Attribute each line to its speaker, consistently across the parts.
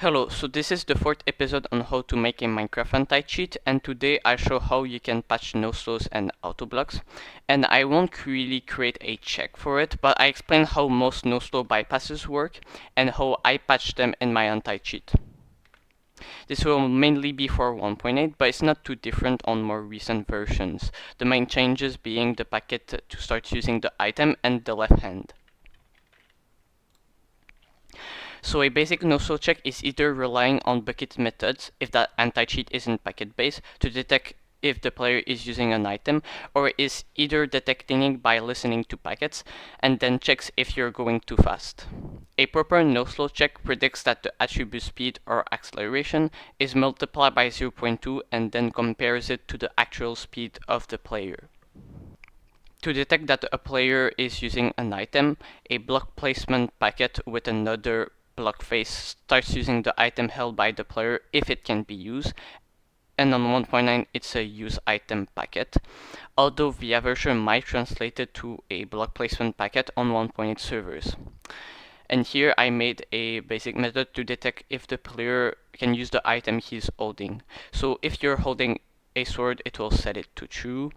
Speaker 1: Hello, so this is the fourth episode on how to make a Minecraft anti-cheat, and today I show how you can patch noslows and autoblocks. And I won't really create a check for it, but I explain how most noslow bypasses work and how I patch them in my anti-cheat. This will mainly be for 1.8, but it's not too different on more recent versions. The main changes being the packet to start using the item and the left hand. So a basic noslow check is either relying on bucket methods, if that anti-cheat isn't packet-based, to detect if the player is using an item, or is either detecting it by listening to packets, and then checks if you're going too fast. A proper noslow check predicts that the attribute speed or acceleration is multiplied by 0.2 and then compares it to the actual speed of the player. To detect that a player is using an item, a block placement packet with another block face starts using the item held by the player if it can be used, and on 1.9 it's a use item packet, although VIA version might translate it to a block placement packet on 1.8 servers. And here I made a basic method to detect if the player can use the item he's holding. So if you're holding a sword, it will set it to true.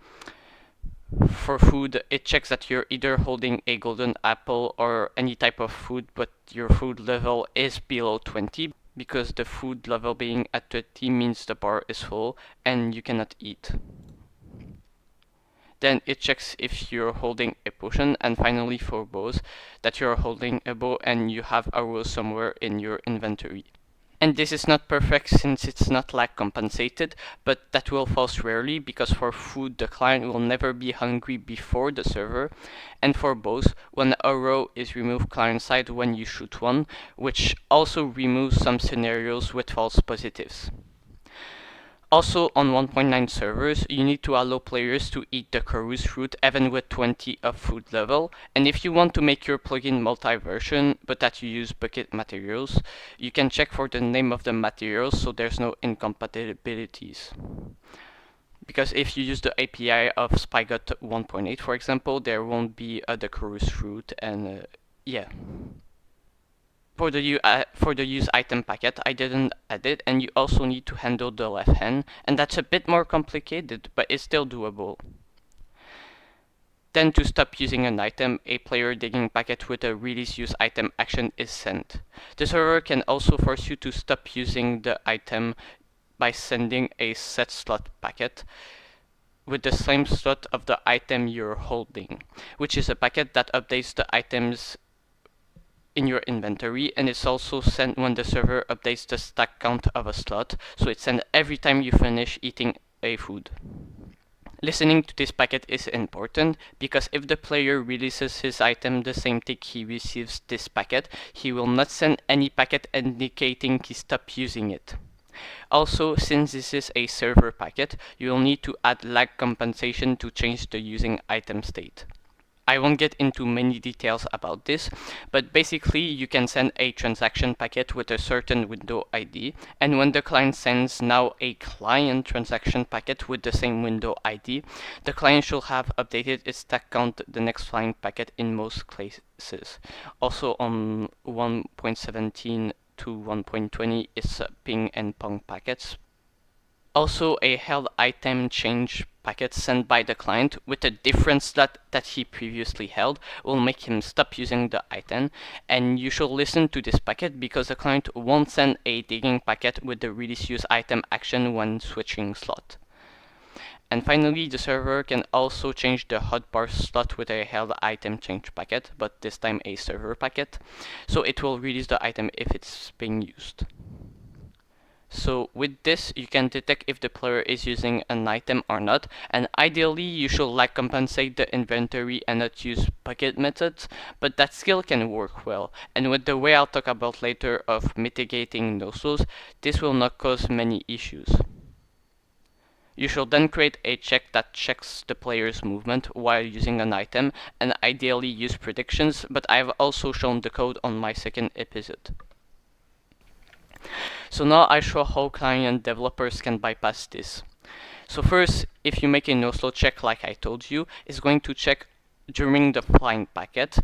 Speaker 1: For food, it checks that you're either holding a golden apple or any type of food, but your food level is below 20, because the food level being at 20 means the bar is full and you cannot eat. Then it checks if you're holding a potion, and finally for bows, that you're holding a bow and you have arrows somewhere in your inventory. And this is not perfect since it's not lag compensated, but that will false rarely because for food the client will never be hungry before the server, and for both, one arrow is removed client side when you shoot one, which also removes some scenarios with false positives. Also, on 1.9 servers, you need to allow players to eat the chorus fruit even with 20 of food level, and if you want to make your plugin multi-version, but that you use bucket materials, you can check for the name of the materials so there's no incompatibilities. Because if you use the API of Spygot 1.8, for example, there won't be the chorus fruit, and yeah. For the use item packet, I didn't add it, and you also need to handle the left hand, and that's a bit more complicated, but it's still doable. Then to stop using an item, a player digging packet with a release use item action is sent. The server can also force you to stop using the item by sending a set slot packet with the same slot of the item you're holding, which is a packet that updates the items in your inventory, and it's also sent when the server updates the stack count of a slot, so it's sent every time you finish eating a food. Listening to this packet is important because if the player releases his item the same tick he receives this packet, he will not send any packet indicating he stopped using it. Also, since this is a server packet, you will need to add lag compensation to change the using item state. I won't get into many details about this, but basically you can send a transaction packet with a certain window ID, and when the client sends now a client transaction packet with the same window ID, the client should have updated its stack count the next flying packet in most cases. Also on 1.17 to 1.20 it's ping and pong packets. Also, a held item change packet sent by the client with a different slot that he previously held will make him stop using the item, and you should listen to this packet because the client won't send a digging packet with the release use item action when switching slot. And finally, the server can also change the hotbar slot with a held item change packet, but this time a server packet, so it will release the item if it's being used. So with this, you can detect if the player is using an item or not, and ideally you should lag compensate the inventory and not use bucket methods, but that skill can work well, and with the way I'll talk about later of mitigating noslows, this will not cause many issues. You should then create a check that checks the player's movement while using an item, and ideally use predictions, but I've also shown the code on my second episode. So now I show how client developers can bypass this. So first, if you make a noslow check like I told you, it's going to check during the flying packet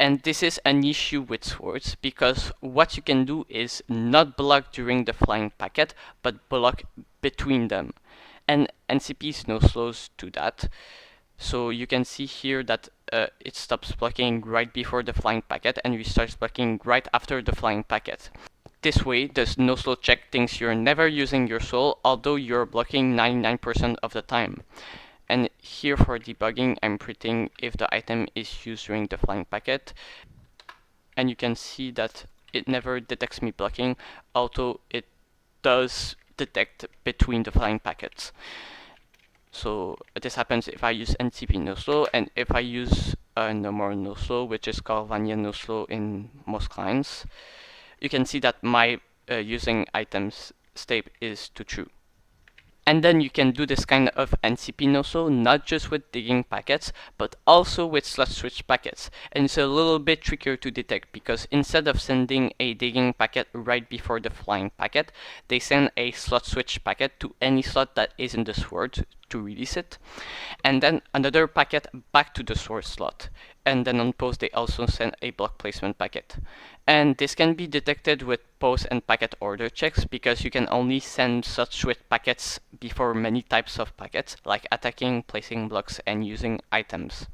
Speaker 1: And this is an issue with swords because what you can do is not block during the flying packet, but block between them. And NCP's noslows do that. So you can see here that it stops blocking right before the flying packet and restarts blocking right after the flying packet. This way, the noslow check thinks you're never using your soul, although you're blocking 99% of the time. And here for debugging, I'm printing if the item is used during the flying packet. And you can see that it never detects me blocking, although it does detect between the flying packets. So this happens if I use NCP noslow, and if I use normal noslow, which is called vanilla noslow in most clients, you can see that my using items state is to true. And then you can do this kind of NCP noslow not just with digging packets, but also with slot switch packets. And it's a little bit trickier to detect because instead of sending a digging packet right before the flying packet, they send a slot switch packet to any slot that is in the sword to release it, and then another packet back to the sword slot. And then on post they also send a block placement packet. And this can be detected with post and packet order checks because you can only send such switch packets before many types of packets, like attacking, placing blocks, and using items.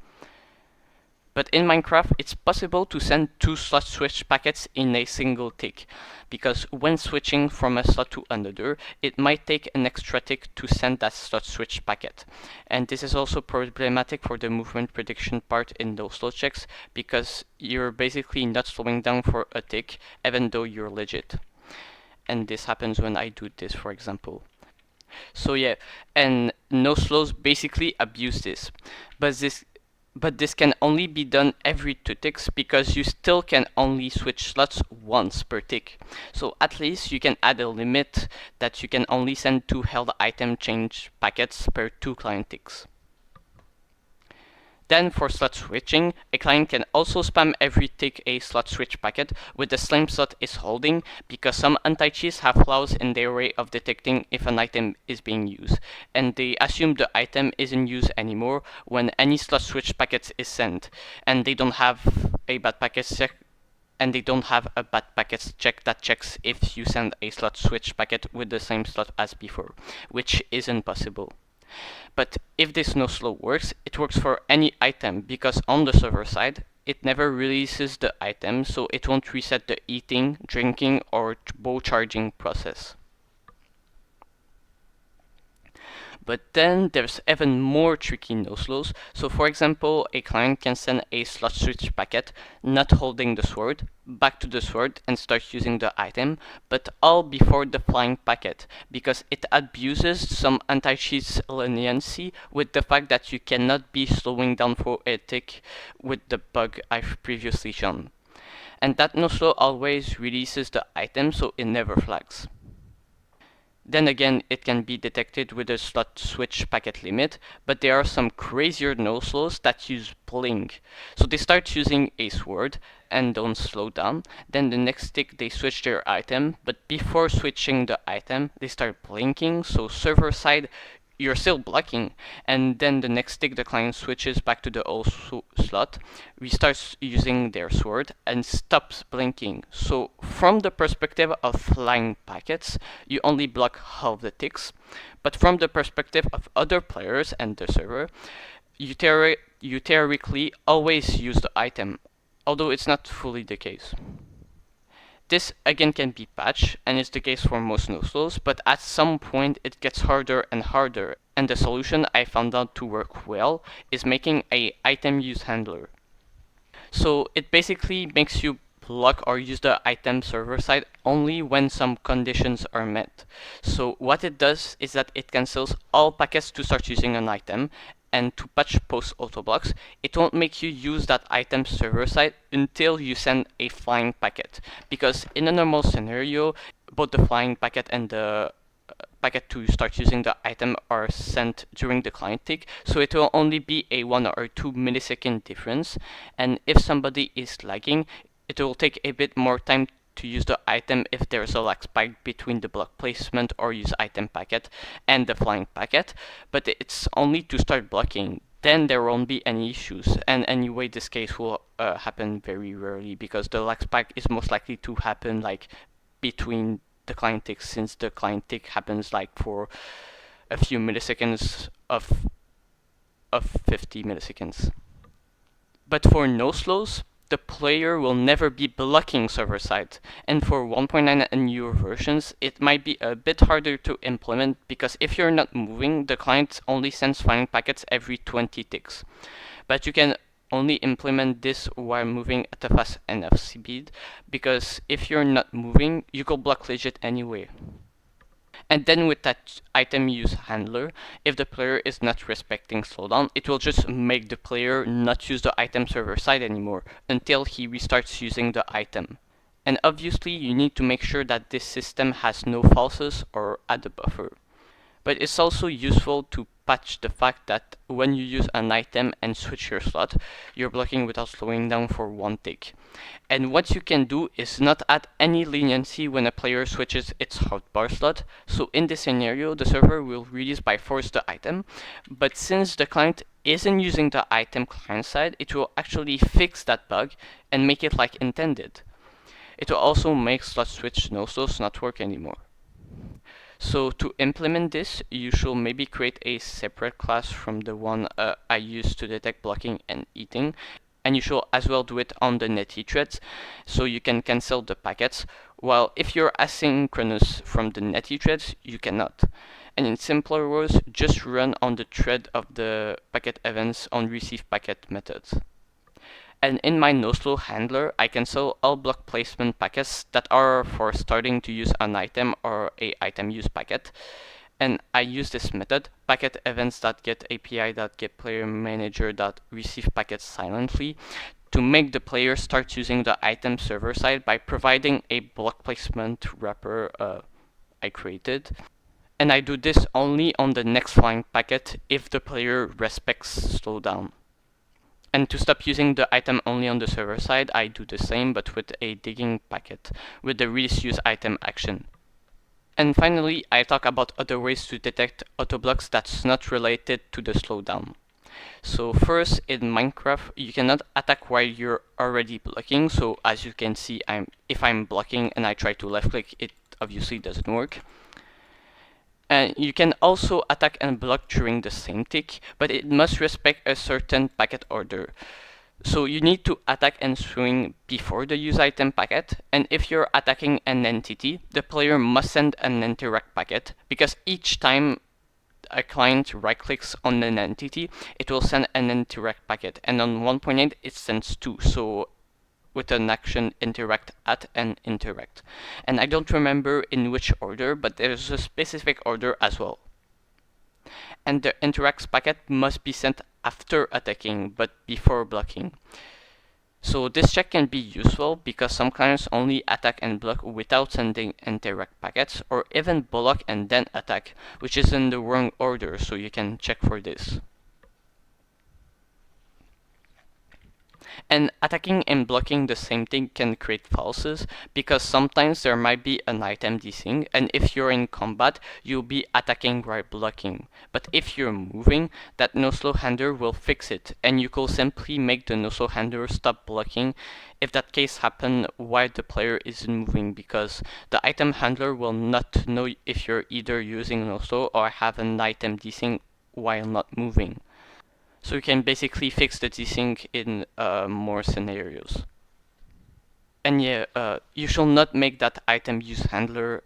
Speaker 1: But in Minecraft, it's possible to send two slot switch packets in a single tick, because when switching from a slot to another, it might take an extra tick to send that slot switch packet. And this is also problematic for the movement prediction part in those slow checks, because you're basically not slowing down for a tick, even though you're legit. And this happens when I do this, for example. So yeah, and noslows basically abuse this. But this can only be done every 2 ticks because you still can only switch slots once per tick. So at least you can add a limit that you can only send 2 held item change packets per 2 client ticks. Then for slot switching, a client can also spam every tick a slot switch packet with the same slot is holding, because some anti-cheats have flaws in their way of detecting if an item is being used, and they assume the item isn't used anymore when any slot switch packet is sent, and they don't have a bad packet check. And they don't have a bad packets check that checks if you send a slot switch packet with the same slot as before, which isn't possible. But if this noslow works, it works for any item, because on the server side, it never releases the item, so it won't reset the eating, drinking, or bow charging process. But then there's even more tricky noslows. So for example, a client can send a slot switch packet, not holding the sword, back to the sword and start using the item, but all before the flying packet, because it abuses some anti-cheat's leniency with the fact that you cannot be slowing down for a tick with the bug I've previously shown. And that noslow always releases the item, so it never flags. Then again, it can be detected with a slot switch packet limit, but there are some crazier noslows that use blink. So they start using a sword and don't slow down. Then the next tick they switch their item, but before switching the item, they start blinking, so server side you're still blocking, and then the next tick the client switches back to the old slot, restarts using their sword, and stops blinking. So from the perspective of flying packets, you only block half the ticks, but from the perspective of other players and the server, you theoretically always use the item, although it's not fully the case. This again can be patched, and is the case for most noslows, but at some point it gets harder and harder, and the solution I found out to work well is making a item use handler. So it basically makes you block or use the item server side only when some conditions are met. So what it does is that it cancels all packets to start using an item, and to patch post autoblocks, it won't make you use that item server side until you send a flying packet. Because in a normal scenario, both the flying packet and the packet to start using the item are sent during the client tick, so it will only be a 1 or 2 millisecond difference, and if somebody is lagging, it will take a bit more time to use the item if there's a lag spike between the block placement or use item packet and the flying packet, but it's only to start blocking. then there won't be any issues. And anyway, this case will happen very rarely because the lag spike is most likely to happen like between the client ticks, since the client tick happens like for a few milliseconds of 50 milliseconds. But for noslows, the player will never be blocking server side, and for 1.9 and newer versions, it might be a bit harder to implement because if you're not moving, the client only sends filing packets every 20 ticks. But you can only implement this while moving at a fast enough speed, because if you're not moving, you could block legit anyway. And then with that item use handler, if the player is not respecting slowdown, it will just make the player not use the item server side anymore until he restarts using the item. And obviously you need to make sure that this system has no falses or add a buffer. But it's also useful to patch the fact that when you use an item and switch your slot, you're blocking without slowing down for one tick. And what you can do is not add any leniency when a player switches its hotbar slot. So in this scenario, the server will release by force the item, but since the client isn't using the item client side, it will actually fix that bug and make it like intended. It will also make slot switch noslows not work anymore. So to implement this, you should maybe create a separate class from the one I use to detect blocking and eating. And you should as well do it on the netty threads, so you can cancel the packets, while if you're asynchronous from the netty threads, you cannot. And in simpler words, just run on the thread of the packet events on receive packet methods. And in my noslow handler, I cancel all block placement packets that are for starting to use an item or a item use packet. And I use this method, packet events.get API.get player manager.receive packets silently, to make the player start using the item server side by providing a block placement wrapper I created. And I do this only on the next flying packet if the player respects slowdown. And to stop using the item only on the server side, I do the same but with a digging packet with the release use item action. And finally, I talk about other ways to detect autoblocks that's not related to the slowdown. So first, in Minecraft, you cannot attack while you're already blocking. So as you can see, if I'm blocking and I try to left click, it obviously doesn't work. And you can also attack and block during the same tick, but it must respect a certain packet order. So you need to attack and swing before the use item packet, and if you're attacking an entity, the player must send an interact packet, because each time a client right clicks on an entity, it will send an interact packet, and on 1.8 it sends two, so with an action interact at and interact. And I don't remember in which order, but there's a specific order as well. And the interacts packet must be sent after attacking, but before blocking. So this check can be useful because some clients only attack and block without sending interact packets, or even block and then attack, which is in the wrong order, so you can check for this. And attacking and blocking the same thing can create falses, because sometimes there might be an item desync, and if you're in combat, you'll be attacking while blocking. But if you're moving, that noslow handler will fix it, and you could simply make the noslow handler stop blocking if that case happens while the player isn't moving, because the item handler will not know if you're either using noslow or have an item desync while not moving. So you can basically fix the desync in more scenarios. And yeah, you should not make that item use handler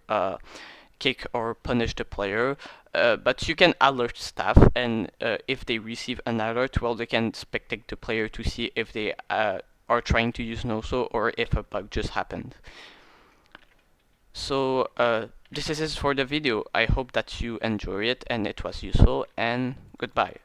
Speaker 1: kick or punish the player, but you can alert staff, and if they receive an alert, well, they can spectate the player to see if they are trying to use noslow or if a bug just happened. So this is it for the video. I hope that you enjoy it and it was useful, and goodbye.